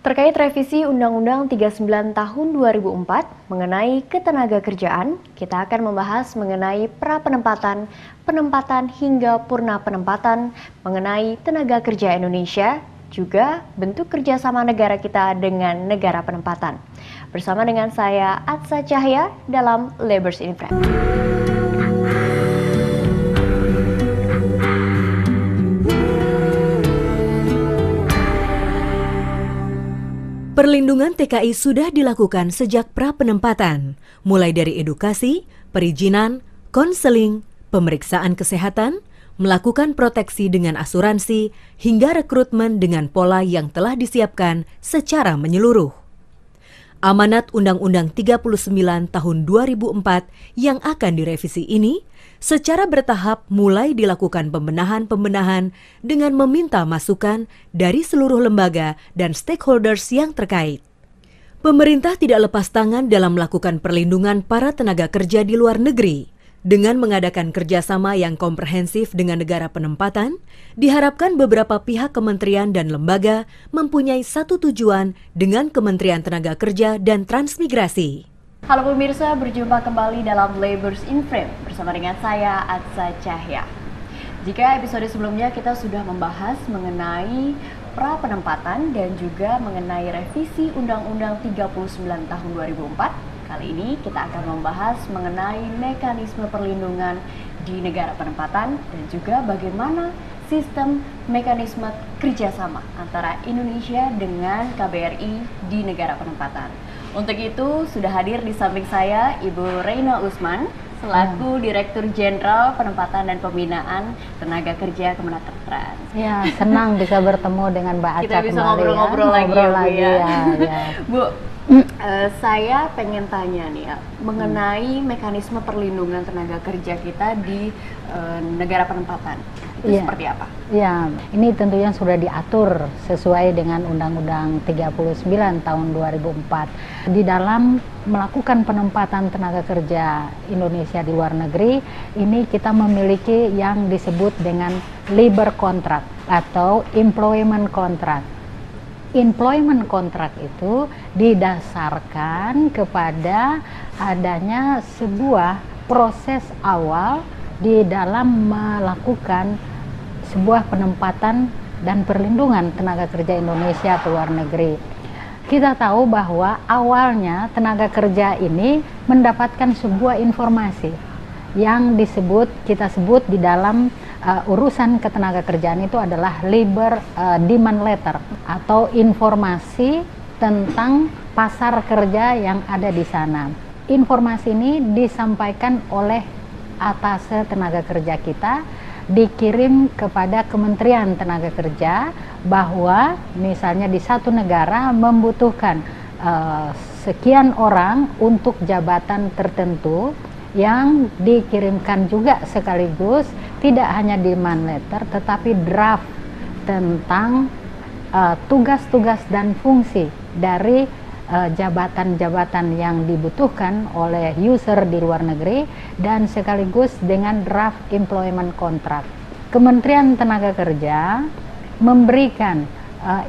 Terkait revisi Undang-Undang 39 Tahun 2004 mengenai ketenagakerjaan, kita akan membahas mengenai pra-penempatan, penempatan hingga purna penempatan mengenai tenaga kerja Indonesia, juga bentuk kerjasama negara kita dengan negara penempatan. Bersama dengan saya, Atsa Cahya, dalam Labours in Frame. Perlindungan TKI sudah dilakukan sejak pra-penempatan, mulai dari edukasi, perizinan, konseling, pemeriksaan kesehatan, melakukan proteksi dengan asuransi, hingga rekrutmen dengan pola yang telah disiapkan secara menyeluruh. Amanat Undang-Undang 39 Tahun 2004 yang akan direvisi ini secara bertahap mulai dilakukan pembenahan-pembenahan dengan meminta masukan dari seluruh lembaga dan stakeholders yang terkait. Pemerintah tidak lepas tangan dalam melakukan perlindungan para tenaga kerja di luar negeri. Dengan mengadakan kerjasama yang komprehensif dengan negara penempatan, diharapkan beberapa pihak kementerian dan lembaga mempunyai satu tujuan dengan Kementerian Tenaga Kerja dan Transmigrasi. Halo pemirsa, berjumpa kembali dalam Labours in Frame bersama dengan saya, Atsa Cahya. Jika episode sebelumnya kita sudah membahas mengenai pra-penempatan dan juga mengenai revisi Undang-Undang 39 Tahun 2004, kali ini kita akan membahas mengenai mekanisme perlindungan di negara penempatan dan juga bagaimana sistem mekanisme kerjasama antara Indonesia dengan KBRI di negara penempatan. Untuk itu sudah hadir di samping saya Ibu Reina Usman selaku Direktur Jenderal Penempatan dan Pembinaan Tenaga Kerja Kemenaker Trans. Ya, senang bisa bertemu dengan Mbak Aca Kita bisa kembali ngobrol-ngobrol ya. lagi ya. Ya. Bu, saya pengen tanya nih ya, mengenai mekanisme perlindungan tenaga kerja kita di negara penempatan. Itu seperti apa? Ya, ini tentunya sudah diatur sesuai dengan Undang-Undang 39 tahun 2004. Di dalam melakukan penempatan tenaga kerja Indonesia di luar negeri, ini kita memiliki yang disebut dengan labor contract atau employment contract. Employment contract itu didasarkan kepada adanya sebuah proses awal di dalam melakukan sebuah penempatan dan perlindungan tenaga kerja Indonesia ke luar negeri. Kita tahu bahwa awalnya tenaga kerja ini mendapatkan sebuah informasi yang kita sebut di dalam urusan ketenaga kerjaan itu adalah labor demand letter atau informasi tentang pasar kerja yang ada di sana. Informasi ini disampaikan oleh atase tenaga kerja kita, dikirim kepada Kementerian Tenaga Kerja bahwa misalnya di satu negara membutuhkan sekian orang untuk jabatan tertentu, yang dikirimkan juga sekaligus tidak hanya demand letter tetapi draft tentang tugas-tugas dan fungsi dari jabatan-jabatan yang dibutuhkan oleh user di luar negeri dan sekaligus dengan draft employment contract. Kementerian Tenaga Kerja memberikan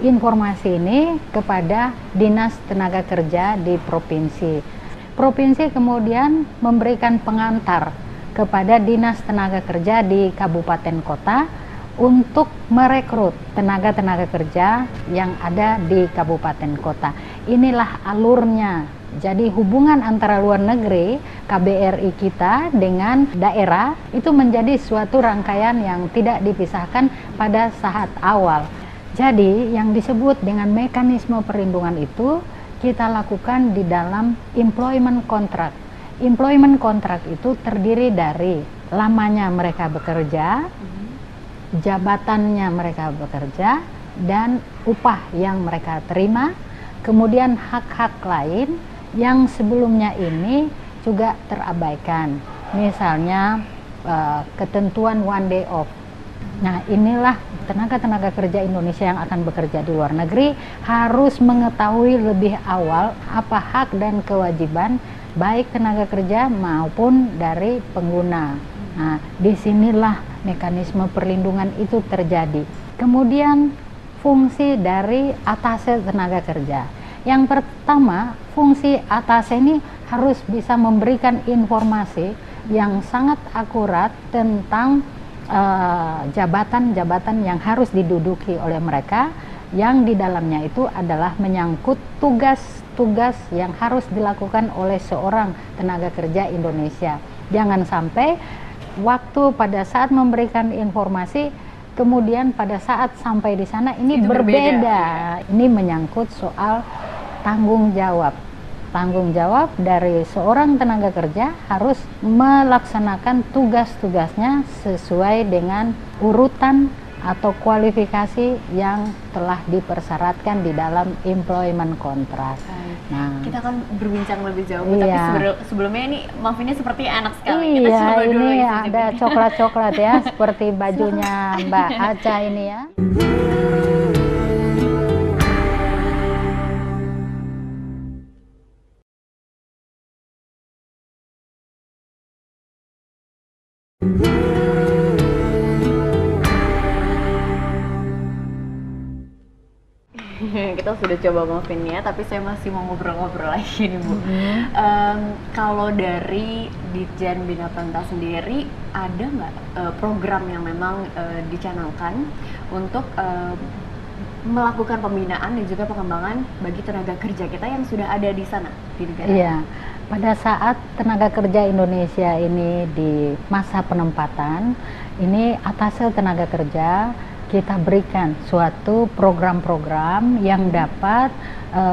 informasi ini kepada Dinas Tenaga Kerja di provinsi. Provinsi kemudian memberikan pengantar kepada Dinas Tenaga Kerja di kabupaten kota untuk merekrut tenaga-tenaga kerja yang ada di kabupaten kota. Inilah alurnya. Jadi hubungan antara luar negeri, KBRI kita dengan daerah itu menjadi suatu rangkaian yang tidak dipisahkan pada saat awal. Jadi yang disebut dengan mekanisme perlindungan itu kita lakukan di dalam employment contract. Employment contract itu terdiri dari lamanya mereka bekerja, jabatannya mereka bekerja, dan upah yang mereka terima, kemudian hak-hak lain yang sebelumnya ini juga terabaikan. Misalnya ketentuan one day off. Nah, inilah tenaga-tenaga kerja Indonesia yang akan bekerja di luar negeri harus mengetahui lebih awal apa hak dan kewajiban baik tenaga kerja maupun dari pengguna. Nah, disinilah mekanisme perlindungan itu terjadi. Kemudian fungsi dari atase tenaga kerja. Yang pertama, fungsi atase ini harus bisa memberikan informasi yang sangat akurat tentang jabatan-jabatan yang harus diduduki oleh mereka, yang di dalamnya itu adalah menyangkut tugas-tugas yang harus dilakukan oleh seorang tenaga kerja Indonesia. Jangan sampai waktu pada saat memberikan informasi, kemudian pada saat sampai di sana ini itu berbeda. Ini menyangkut soal tanggung jawab. Tanggung jawab dari seorang tenaga kerja harus melaksanakan tugas-tugasnya sesuai dengan urutan atau kualifikasi yang telah dipersyaratkan di dalam employment contract. Nah, kita akan berbincang lebih jauh, iya. tapi sebelumnya ini muffinnya seperti enak sekali. Iya, kita coba dulu ini ada coklat-coklat ya, seperti bajunya Mbak Aca ini ya. Kita sudah coba muffinnya, tapi saya masih mau ngobrol-ngobrol lagi nih Bu. Kalau dari Ditjen Bina Penta sendiri, ada nggak program yang memang dicanangkan untuk melakukan pembinaan dan juga pengembangan bagi tenaga kerja kita yang sudah ada di sana di negara? Iya, pada saat tenaga kerja Indonesia ini di masa penempatan, ini atase tenaga kerja kita berikan suatu program-program yang dapat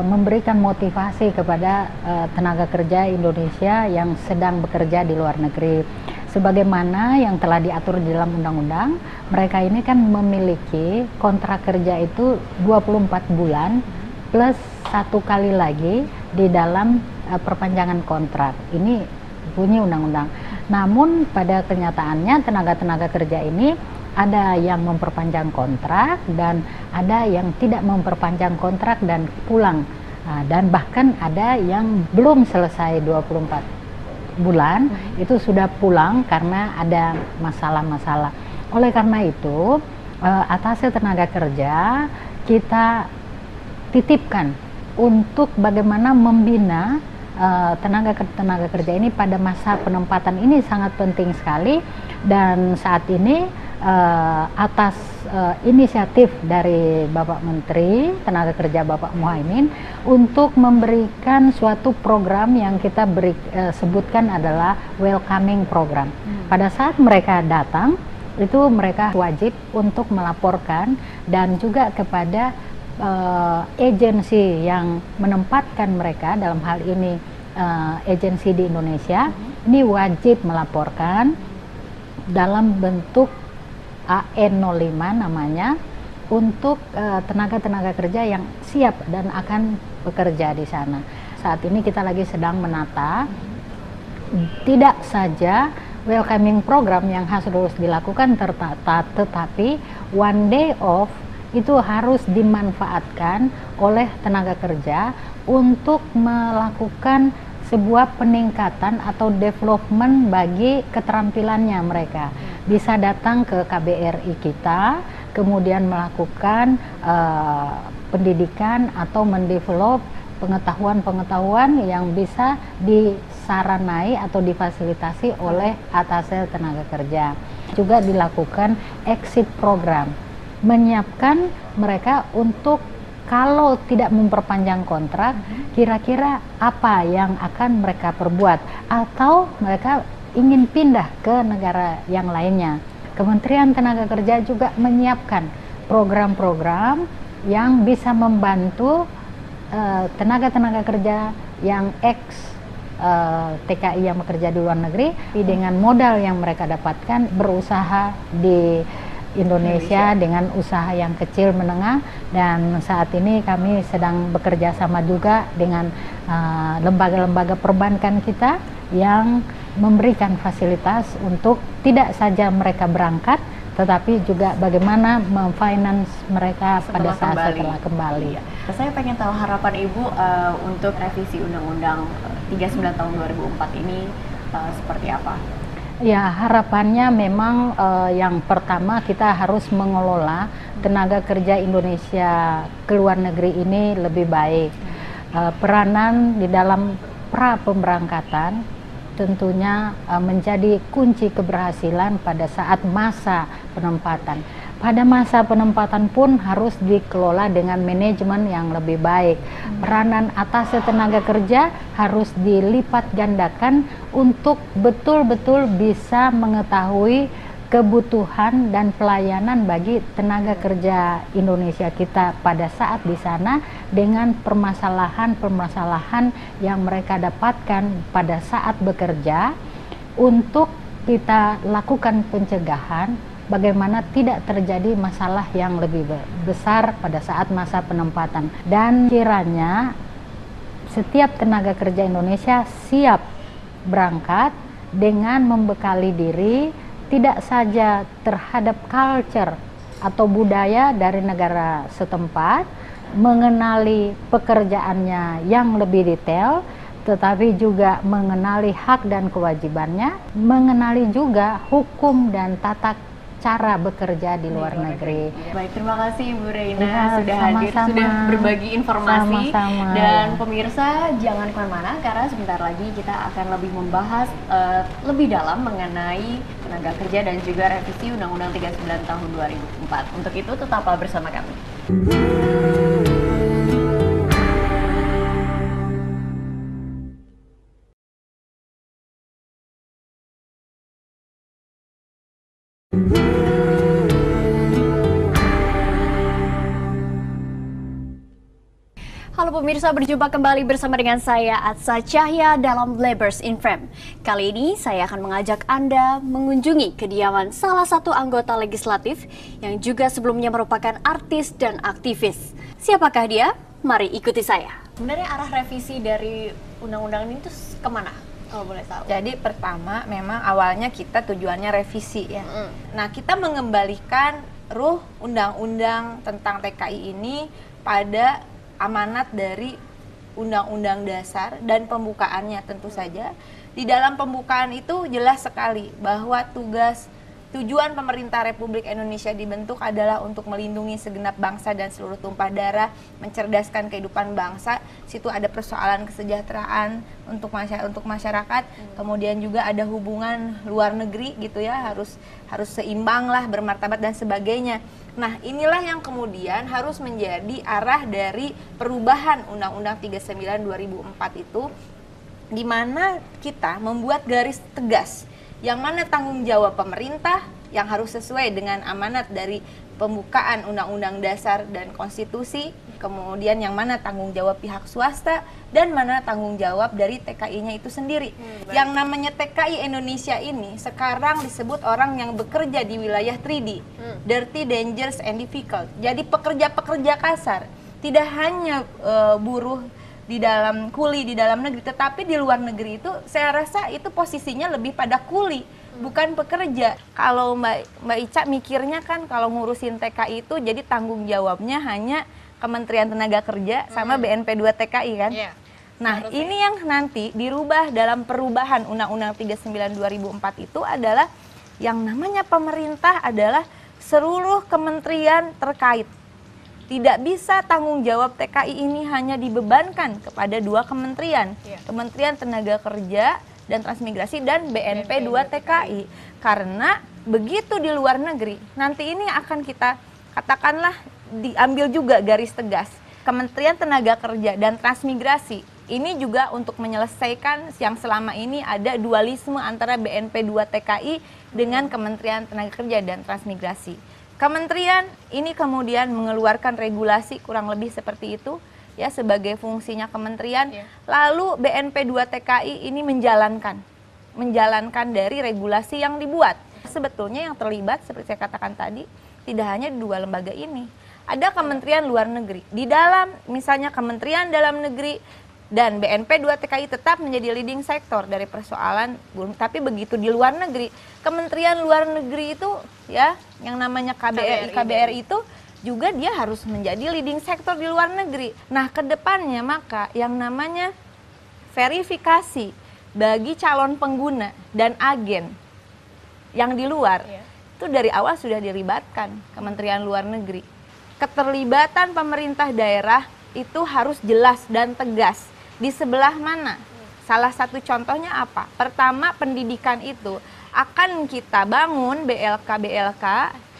memberikan motivasi kepada tenaga kerja Indonesia yang sedang bekerja di luar negeri. Sebagaimana yang telah diatur di dalam undang-undang, mereka ini kan memiliki kontrak kerja itu 24 bulan plus 1 kali lagi di dalam perpanjangan kontrak. Ini bunyi undang-undang. Namun pada kenyataannya tenaga-tenaga kerja ini ada yang memperpanjang kontrak dan ada yang tidak memperpanjang kontrak dan pulang. Dan bahkan ada yang belum selesai 24 bulan itu sudah pulang karena ada masalah-masalah. Oleh karena itu, atase tenaga kerja kita titipkan untuk bagaimana membina tenaga kerja ini pada masa penempatan ini sangat penting sekali. Dan saat ini atas inisiatif dari Bapak Menteri Tenaga Kerja Bapak Muhaimin untuk memberikan suatu program yang kita sebutkan adalah welcoming program. Pada saat mereka datang itu mereka wajib untuk melaporkan dan juga kepada agensi yang menempatkan mereka, dalam hal ini agensi di Indonesia, ini wajib melaporkan dalam bentuk AN05 namanya, untuk tenaga-tenaga kerja yang siap dan akan bekerja di sana. Saat ini kita lagi sedang menata tidak saja welcoming program yang harus dilakukan tetapi one day off itu harus dimanfaatkan oleh tenaga kerja untuk melakukan sebuah peningkatan atau development bagi keterampilannya mereka. Bisa datang ke KBRI kita, kemudian melakukan pendidikan atau mendevelop pengetahuan-pengetahuan yang bisa disaranai atau difasilitasi oleh atase tenaga kerja. Juga dilakukan exit program, menyiapkan mereka untuk kalau tidak memperpanjang kontrak, kira-kira apa yang akan mereka perbuat, atau mereka ingin pindah ke negara yang lainnya. Kementerian Tenaga Kerja juga menyiapkan program-program yang bisa membantu tenaga-tenaga kerja yang TKI yang bekerja di luar negeri dengan modal yang mereka dapatkan berusaha di Indonesia dengan usaha yang kecil menengah. Dan saat ini kami sedang bekerja sama juga dengan lembaga-lembaga perbankan kita yang memberikan fasilitas untuk tidak saja mereka berangkat, tetapi juga bagaimana memfinance mereka pada saat setelah kembali. Saya pengen tahu harapan Ibu untuk revisi Undang-Undang 39 tahun 2004 ini seperti apa? Ya, harapannya memang yang pertama kita harus mengelola tenaga kerja Indonesia ke luar negeri ini lebih baik. Peranan di dalam pra pemberangkatan tentunya menjadi kunci keberhasilan pada saat masa penempatan. Pada masa penempatan pun harus dikelola dengan manajemen yang lebih baik. Peranan atas tenaga kerja harus dilipat gandakan untuk betul-betul bisa mengetahui kebutuhan dan pelayanan bagi tenaga kerja Indonesia kita pada saat di sana dengan permasalahan-permasalahan yang mereka dapatkan pada saat bekerja, untuk kita lakukan pencegahan bagaimana tidak terjadi masalah yang lebih besar pada saat masa penempatan. Dan kiranya setiap tenaga kerja Indonesia siap berangkat dengan membekali diri tidak saja terhadap culture atau budaya dari negara setempat, mengenali pekerjaannya yang lebih detail, tetapi juga mengenali hak dan kewajibannya, mengenali juga hukum dan tata cara bekerja di luar negeri. Baik, terima kasih Ibu Reina Ya, sudah hadir, sama-sama. sudah berbagi informasi. Sama-sama, Dan ya. pemirsa jangan kemana-mana karena sebentar lagi kita akan lebih membahas lebih dalam mengenai tenaga kerja dan juga revisi Undang-Undang 39 tahun 2004. Untuk itu tetaplah bersama kami. Halo pemirsa, berjumpa kembali bersama dengan saya Atsa Cahya dalam Labors in Frame. Kali ini saya akan mengajak Anda mengunjungi kediaman salah satu anggota legislatif yang juga sebelumnya merupakan artis dan aktivis. Siapakah dia? Mari ikuti saya. Sebenarnya arah revisi dari undang-undang ini tuh kemana? Kalau boleh tahu. Jadi pertama memang awalnya kita tujuannya revisi ya. Nah, kita mengembalikan ruh undang-undang tentang TKI ini pada amanat dari Undang-Undang Dasar dan pembukaannya tentu saja. Di dalam pembukaan itu jelas sekali bahwa tujuan pemerintah Republik Indonesia dibentuk adalah untuk melindungi segenap bangsa dan seluruh tumpah darah, mencerdaskan kehidupan bangsa. Situ ada persoalan kesejahteraan untuk masyarakat, kemudian juga ada hubungan luar negeri gitu ya, harus seimbang lah, bermartabat dan sebagainya. Nah, inilah yang kemudian harus menjadi arah dari perubahan Undang-Undang 39 2004 itu, di mana kita membuat garis tegas yang mana tanggung jawab pemerintah yang harus sesuai dengan amanat dari pembukaan Undang-Undang Dasar dan Konstitusi, kemudian yang mana tanggung jawab pihak swasta, dan mana tanggung jawab dari TKI-nya itu sendiri. Yang namanya TKI Indonesia ini sekarang disebut orang yang bekerja di wilayah 3D, dirty, dangerous, and difficult. Jadi pekerja-pekerja kasar, tidak hanya buruh di dalam kuli di dalam negeri, tetapi di luar negeri itu saya rasa itu posisinya lebih pada kuli, bukan pekerja. Kalau Mbak Ica mikirnya kan kalau ngurusin TKI itu jadi tanggung jawabnya hanya Kementerian Tenaga Kerja sama BNP 2 TKI kan. Nah, ini yang nanti dirubah dalam perubahan Undang-Undang 39 2004 itu adalah yang namanya pemerintah adalah seluruh kementerian terkait. Tidak bisa tanggung jawab TKI ini hanya dibebankan kepada dua kementerian, Kementerian Tenaga Kerja dan Transmigrasi dan BNP 2 TKI. Karena begitu di luar negeri, nanti ini akan kita katakanlah diambil juga garis tegas. Kementerian Tenaga Kerja dan Transmigrasi ini juga untuk menyelesaikan yang selama ini ada dualisme antara BNP 2 TKI dengan Kementerian Tenaga Kerja dan Transmigrasi. Kementerian ini kemudian mengeluarkan regulasi kurang lebih seperti itu ya sebagai fungsinya kementerian. Lalu BNP 2 TKI ini menjalankan dari regulasi yang dibuat. Sebetulnya yang terlibat seperti saya katakan tadi tidak hanya dua lembaga ini. Ada Kementerian Luar Negeri. Di dalam misalnya Kementerian Dalam Negeri dan BNP 2 TKI tetap menjadi leading sektor dari persoalan buruh. Tapi begitu di luar negeri, Kementerian Luar Negeri itu ya yang namanya KBRI itu juga dia harus menjadi leading sektor di luar negeri. Nah, kedepannya maka yang namanya verifikasi bagi calon pengguna dan agen yang di luar itu dari awal sudah dilibatkan Kementerian Luar Negeri. Keterlibatan pemerintah daerah itu harus jelas dan tegas. Di sebelah mana? Salah satu contohnya apa? Pertama, pendidikan itu akan kita bangun BLK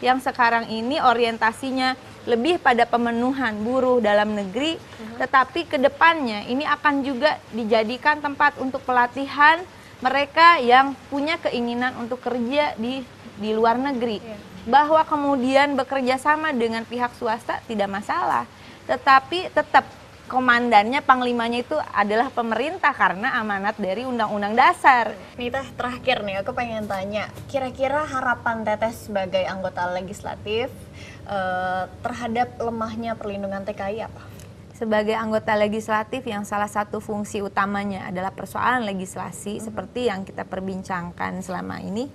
yang sekarang ini orientasinya lebih pada pemenuhan buruh dalam negeri, tetapi ke depannya ini akan juga dijadikan tempat untuk pelatihan mereka yang punya keinginan untuk kerja di luar negeri. Bahwa kemudian bekerja sama dengan pihak swasta tidak masalah, tetapi tetap komandannya, panglimanya itu adalah pemerintah karena amanat dari Undang-Undang Dasar. Nih Teh, terakhir nih aku pengen tanya, kira-kira harapan Teteh sebagai anggota legislatif terhadap lemahnya perlindungan TKI apa? Sebagai anggota legislatif yang salah satu fungsi utamanya adalah persoalan legislasi seperti yang kita perbincangkan selama ini,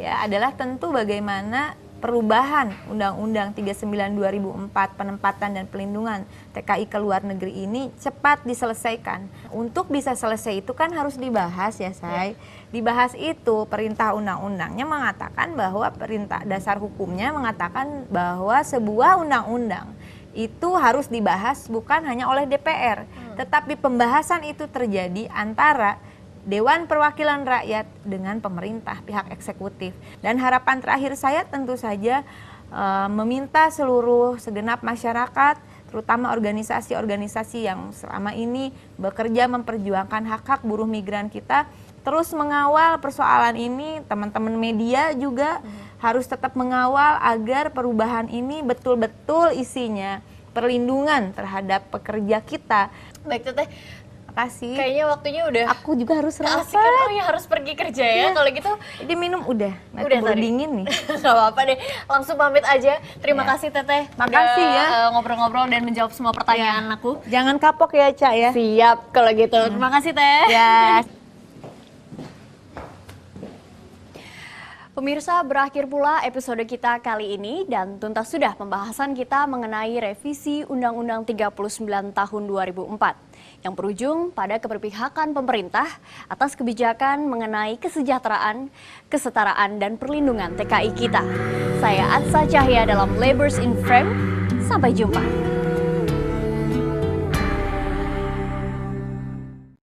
ya adalah tentu bagaimana perubahan Undang-Undang 39 2004 penempatan dan pelindungan TKI ke luar negeri ini cepat diselesaikan. Untuk bisa selesai itu kan harus dibahas ya, Say. Dibahas itu perintah undang-undangnya mengatakan bahwa perintah dasar hukumnya mengatakan bahwa sebuah undang-undang itu harus dibahas bukan hanya oleh DPR, tetapi pembahasan itu terjadi antara Dewan Perwakilan Rakyat dengan pemerintah, pihak eksekutif. Dan harapan terakhir saya tentu saja meminta seluruh segenap masyarakat, terutama organisasi-organisasi yang selama ini bekerja memperjuangkan hak-hak buruh migran kita, terus mengawal persoalan ini. Teman-teman media juga harus tetap mengawal agar perubahan ini betul-betul isinya perlindungan terhadap pekerja kita. Baik Teteh, kasih. kayaknya waktunya udah. Aku juga harus Asik kan, oh ya harus pergi kerja ya. Kalau gitu diminum udah. Nah, udah keburu tadi. dingin nih. Gak apa-apa deh, langsung pamit aja. Terima Ya. kasih Teteh. Makasih udah, ya. ngobrol-ngobrol dan menjawab semua pertanyaan aku. Jangan kapok ya, Ca ya. Siap kalau gitu. Terima kasih Teh. Ya. Pemirsa, berakhir pula episode kita kali ini dan tuntas sudah pembahasan kita mengenai revisi Undang-Undang 39 tahun 2004 yang berujung pada keberpihakan pemerintah atas kebijakan mengenai kesejahteraan, kesetaraan, dan perlindungan TKI kita. Saya Atsa Cahya dalam Labours in Frame. Sampai jumpa.